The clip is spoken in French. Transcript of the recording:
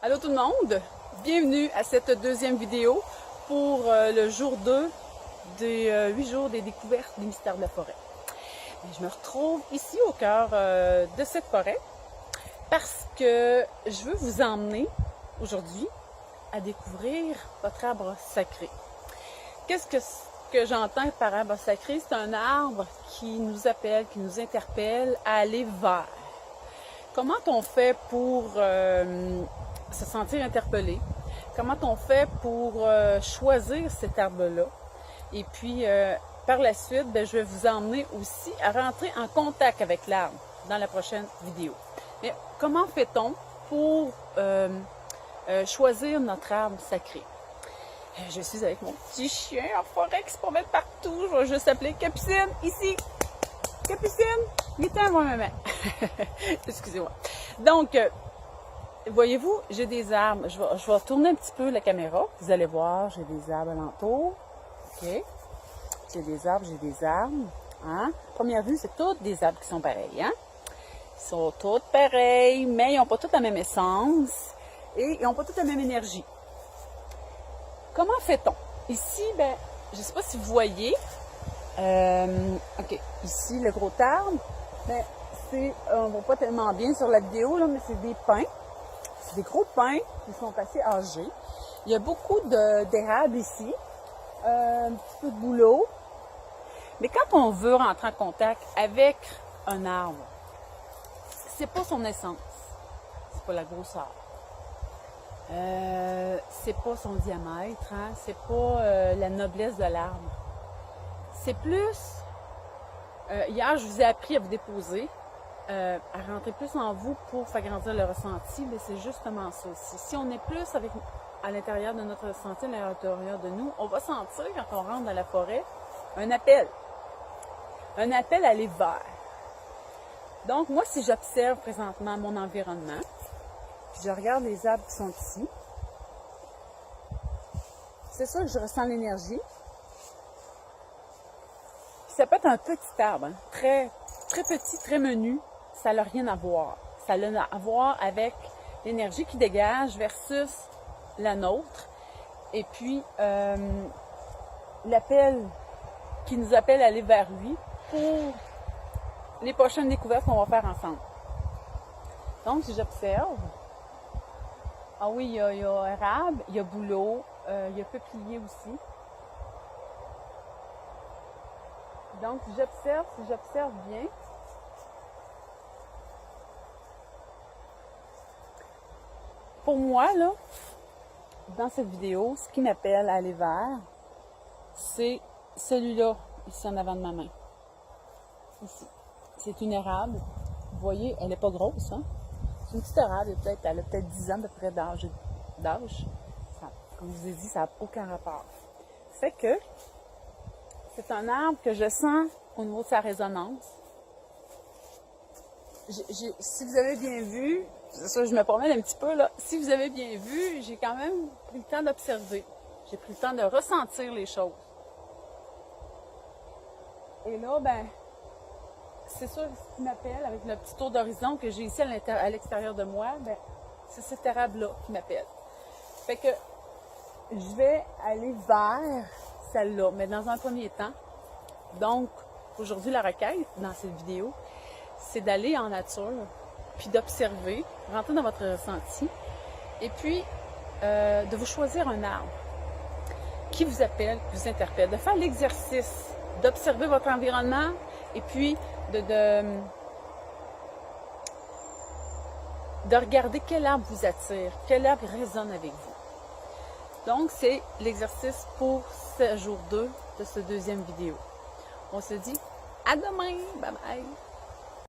Allô tout le monde, bienvenue à cette deuxième vidéo pour le jour 2 des 8 jours des découvertes des mystères de la forêt. Je me retrouve ici au cœur de cette forêt parce que je veux vous emmener aujourd'hui à découvrir votre arbre sacré. Qu'est-ce que j'entends par arbre sacré? C'est un arbre qui nous appelle, qui nous interpelle à aller vers. Comment on fait pour se sentir interpellé? Comment on fait pour choisir cet arbre-là? Et puis, par la suite, je vais vous emmener aussi à rentrer en contact avec l'arbre dans la prochaine vidéo. Mais comment fait-on pour choisir notre arbre sacré? Je suis avec mon petit chien en forêt qui se promène partout. Je vais juste appeler Capucine, ici. Capucine, viens moi maman. Excusez-moi. Donc, voyez-vous, j'ai des arbres. Je vais tourner un petit peu la caméra. Vous allez voir, j'ai des arbres alentour. OK. J'ai des arbres. Hein? Première vue, c'est tous des arbres qui sont pareils. Hein? Ils sont tous pareils, mais ils n'ont pas tous la même essence et ils n'ont pas tous la même énergie. Comment fait-on? Ici, je ne sais pas si vous voyez. OK, ici, le gros arbre, on ne voit pas tellement bien sur la vidéo, là, mais c'est des pins. C'est des gros pins qui sont assez âgés. Il y a beaucoup d'érables ici, un petit peu de bouleau. Mais quand on veut rentrer en contact avec un arbre, c'est pas son essence, c'est pas la grosseur, c'est pas son diamètre, hein, c'est pas la noblesse de l'arbre. C'est plus, hier je vous ai appris à vous déposer, à rentrer plus en vous pour faire grandir le ressenti, mais c'est justement ça aussi. Si on est plus à l'intérieur de notre ressenti, à l'intérieur de nous, on va sentir quand on rentre dans la forêt un appel à aller vers. Donc moi, si j'observe présentement mon environnement, puis je regarde les arbres qui sont ici, c'est sûr que je ressens l'énergie. Ça peut être un petit arbre, hein, très, très petit, très menu, ça n'a rien à voir. Ça a à voir avec l'énergie qui dégage versus la nôtre. Et puis, l'appel qui nous appelle à aller vers lui pour les prochaines découvertes qu'on va faire ensemble. Donc, si j'observe, ah oui, il y a érable, il y a bouleau, il y a peuplier aussi. Donc, si j'observe bien, pour moi, là, dans cette vidéo, ce qui m'appelle à aller vers, c'est celui-là, ici en avant de ma main. Ici. C'est une érable. Vous voyez, elle n'est pas grosse, hein? C'est une petite érable, elle a peut-être 10 ans de près d'âge. Comme je vous ai dit, ça n'a aucun rapport. Fait que c'est un arbre que je sens au niveau de sa résonance. Si vous avez bien vu, c'est ça, je me promène un petit peu là. Si vous avez bien vu, j'ai quand même pris le temps d'observer. J'ai pris le temps de ressentir les choses. Et là, c'est sûr, ce qui m'appelle, avec le petit tour d'horizon que j'ai ici à l'extérieur de moi, c'est cet érable-là qui m'appelle. Fait que je vais aller vers celle-là, mais dans un premier temps. Donc, aujourd'hui, la requête, dans cette vidéo, c'est d'aller en nature, puis d'observer, rentrer dans votre ressenti, et puis de vous choisir un arbre qui vous appelle, qui vous interpelle, de faire l'exercice, d'observer votre environnement, et puis de regarder quel arbre vous attire, quel arbre résonne avec vous. Donc, c'est l'exercice pour ce jour 2 de cette deuxième vidéo. On se dit à demain! Bye bye!